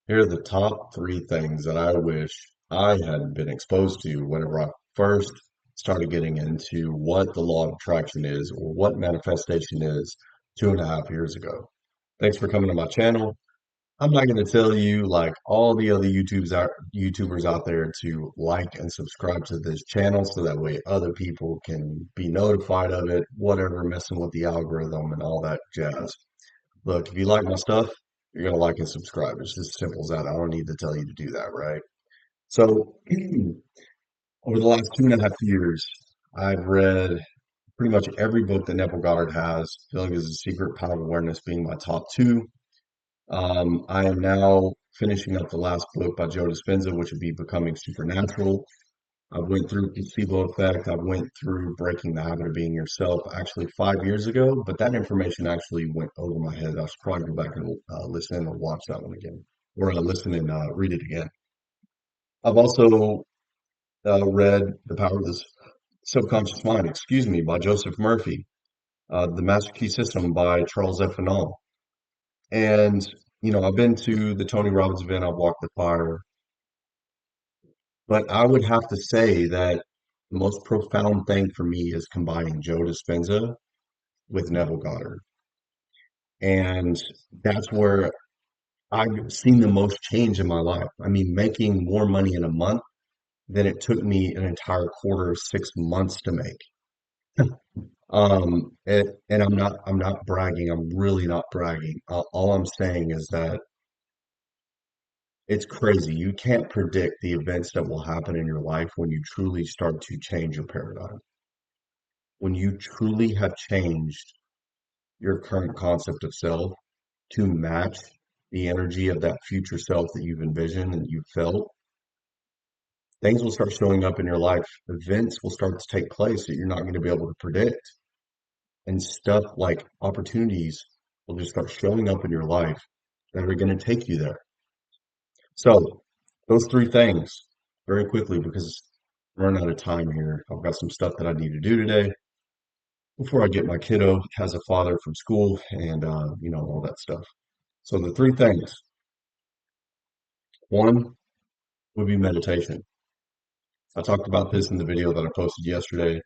Here are the top three things that I wish I had been exposed to whenever I first started getting into what the law of attraction is or what manifestation is 2.5 years ago. Thanks for coming to my channel. I'm not going to tell you, like all the other YouTubers out there, to like and subscribe to this channel so that way other people can be notified of it, whatever, messing with the algorithm and all that jazz. Look, if you like my stuff, you're gonna like and subscribe. It's just as simple as that. I don't need to tell you to do that, right? So, over the last 2.5 years, I've read pretty much every book that Neville Goddard has. Feeling is a Secret, Power of Awareness being my top two. I am now finishing up the last book by Joe Dispenza, which would be Becoming Supernatural. I went through placebo effect. I went through breaking the habit of being yourself actually 5 years ago, but that information actually went over my head. I should probably go back and listen and watch that one again, or listen and read it again. I've also read The Power of the Subconscious Mind, excuse me, by Joseph Murphy, The Master Key System by Charles F. Fanon. And, I've been to the Tony Robbins event, I've walked the fire, but I would have to say that the most profound thing for me is combining Joe Dispenza with Neville Goddard. And that's where I've seen the most change in my life. I mean, making more money in a month than it took me an entire quarter, 6 months to make. And I'm not bragging. I'm really not bragging. All I'm saying is that it's crazy. You can't predict the events that will happen in your life when you truly start to change your paradigm. When you truly have changed your current concept of self to match the energy of that future self that you've envisioned and you've felt, things will start showing up in your life. Events will start to take place that you're not going to be able to predict. And stuff like opportunities will just start showing up in your life that are going to take you there. So, those three things very quickly because I'm running out of time here. I've got some stuff that I need to do today before I get my kiddo has a father from school and, all that stuff. So, the three things one would be meditation. I talked about this in the video that I posted yesterday,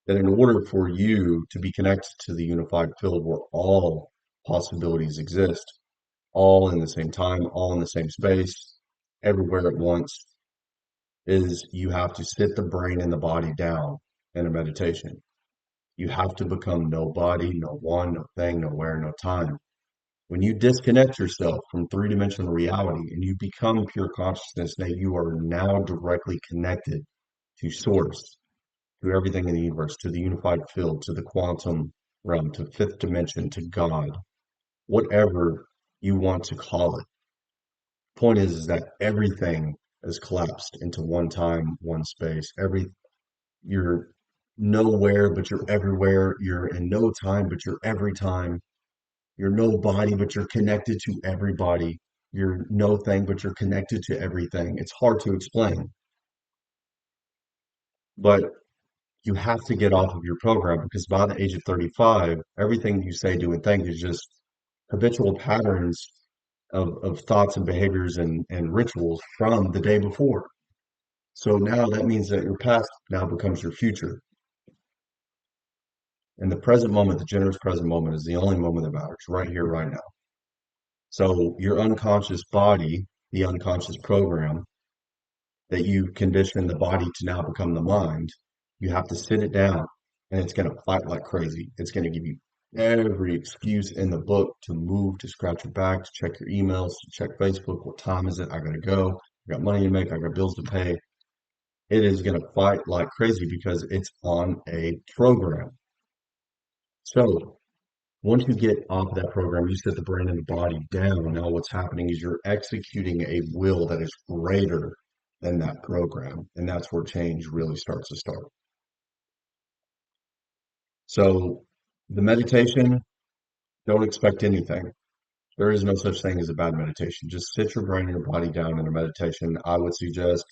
that in order for you to be connected to the unified field where all possibilities exist, all in the same time, all in the same space, everywhere at once, is you have to sit the brain and the body down in a meditation. You have to become no body, no one, no thing, no where, no time. When you disconnect yourself from three-dimensional reality and you become pure consciousness, that you are now directly connected to source, to everything in the universe, to the unified field, to the quantum realm, to fifth dimension, to God, whatever you want to call it. Point is that everything is collapsed into one time, one space. You're nowhere, but you're everywhere. You're in no time, but you're every time. You're no body, but you're connected to everybody. You're no thing, but you're connected to everything. It's hard to explain, but you have to get off of your program because by the age of 35, everything you say, do, and think is just habitual patterns of thoughts and behaviors and rituals from the day before. So now that means that your past now becomes your future. And the present moment, the generous present moment, is the only moment that matters, right here, right now. So your unconscious body, the unconscious program that you condition the body to now become the mind, you have to sit it down and it's going to fight like crazy. It's going to give you every excuse in the book to move, to scratch your back, to check your emails, to check Facebook. What time is it? I got to go. I got money to make. I got bills to pay. It is going to fight like crazy because it's on a program. So once you get off of that program, you set the brain and the body down. Now what's happening is you're executing a will that is greater than that program. And that's where change really starts to start. So the meditation, don't expect anything. There is no such thing as a bad meditation. Just sit your brain and your body down in a meditation. I would suggest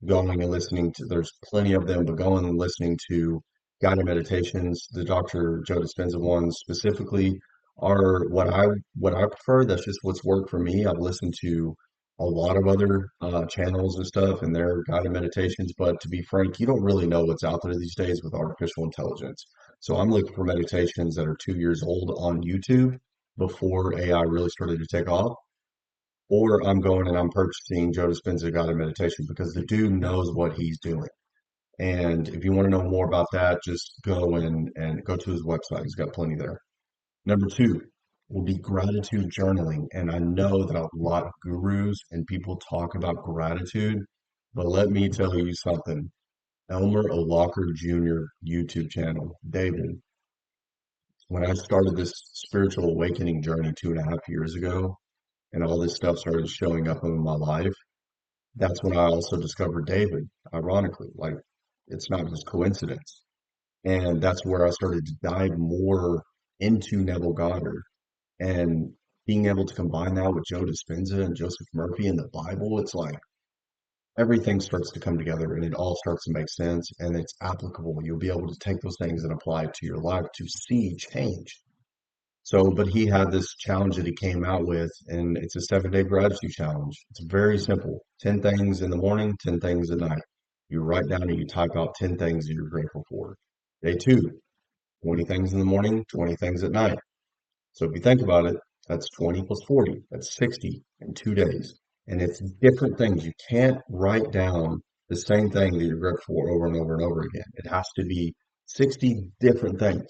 going and listening to, there's plenty of them, but going and listening to guided meditations. The Dr. Joe Dispenza ones specifically are what I prefer. That's just what's worked for me. I've listened to a lot of other channels and stuff and their guided meditations. But to be frank, you don't really know what's out there these days with artificial intelligence. So I'm looking for meditations that are 2 years old on YouTube before AI really started to take off. Or I'm going and I'm purchasing Joe Dispenza guided meditation because the dude knows what he's doing. And if you want to know more about that, just go and go to his website. He's got plenty there. Number two will be gratitude journaling. And I know that a lot of gurus and people talk about gratitude, but let me tell you something. Elmer O'Locker Jr. YouTube channel, David, when I started this spiritual awakening journey 2.5 years ago, and all this stuff started showing up in my life, that's when I also discovered David, ironically. Like, it's not just coincidence. And that's where I started to dive more into Neville Goddard and being able to combine that with Joe Dispenza and Joseph Murphy in the Bible. It's like everything starts to come together and it all starts to make sense and it's applicable. You'll be able to take those things and apply it to your life to see change. So, but he had this challenge that he came out with, and it's a 7 day gratitude challenge. It's very simple 10 things in the morning, 10 things at night. You write down and you type out 10 things that you're grateful for. Day two, 20 things in the morning, 20 things at night. So if you think about it, that's 20 plus 40. That's 60 in 2 days. And it's different things. You can't write down the same thing that you're grateful for over and over and over again. It has to be 60 different things.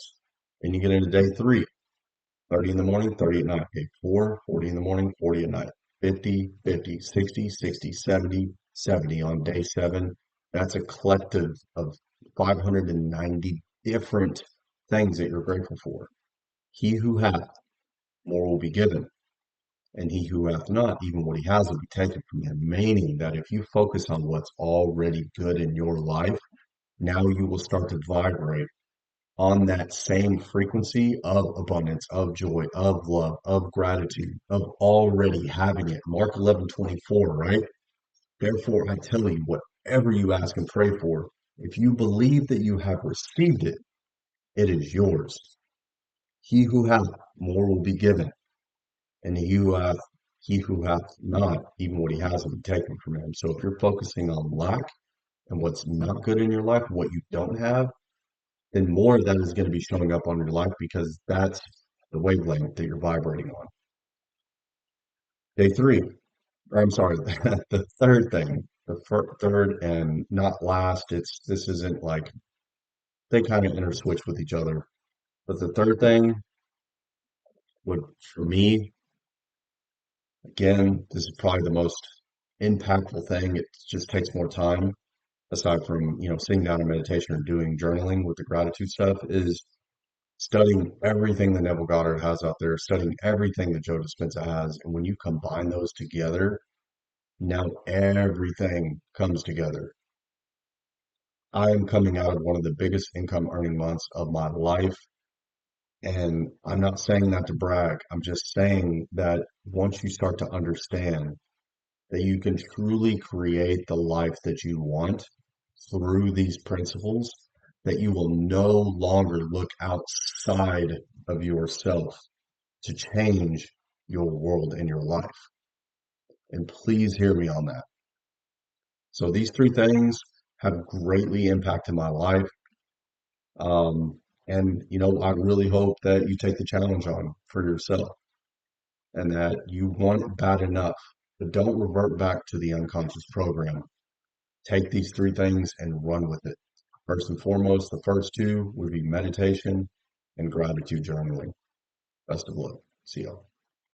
And you get into day three, 30 in the morning, 30 at night. Okay, 4, 40 in the morning, 40 at night. 50, 50, 60, 60, 70, 70 on day seven. That's a collective of 590 different things that you're grateful for. He who hath, more will be given. And he who hath not, even what he has will be taken from him. Meaning that if you focus on what's already good in your life, now you will start to vibrate on that same frequency of abundance, of joy, of love, of gratitude, of already having it. Mark 11:24, right? Therefore, I tell you, whatever you ask and pray for, if you believe that you have received it, it is yours. He who hath, more will be given. And he who hath not, even what he has will be taken from him. So if you're focusing on lack and what's not good in your life, what you don't have, then more of that is going to be showing up on your life because that's the wavelength that you're vibrating on. Day three, or I'm sorry, the third thing, third and not last, this isn't like they kind of interswitch with each other. But the third thing would, for me, again, this is probably the most impactful thing. It just takes more time, aside from, sitting down in meditation or doing journaling with the gratitude stuff, is studying everything that Neville Goddard has out there, studying everything that Joe Dispenza has. And when you combine those together, now everything comes together. I am coming out of one of the biggest income earning months of my life. And I'm not saying that to brag. I'm just saying that once you start to understand that you can truly create the life that you want through these principles, that you will no longer look outside of yourself to change your world and your life. And please hear me on that. So these three things have greatly impacted my life. And, I really hope that you take the challenge on for yourself and that you want it bad enough, but don't revert back to the unconscious program. Take these three things and run with it. First and foremost, the first two would be meditation and gratitude journaling. Best of luck. See y'all.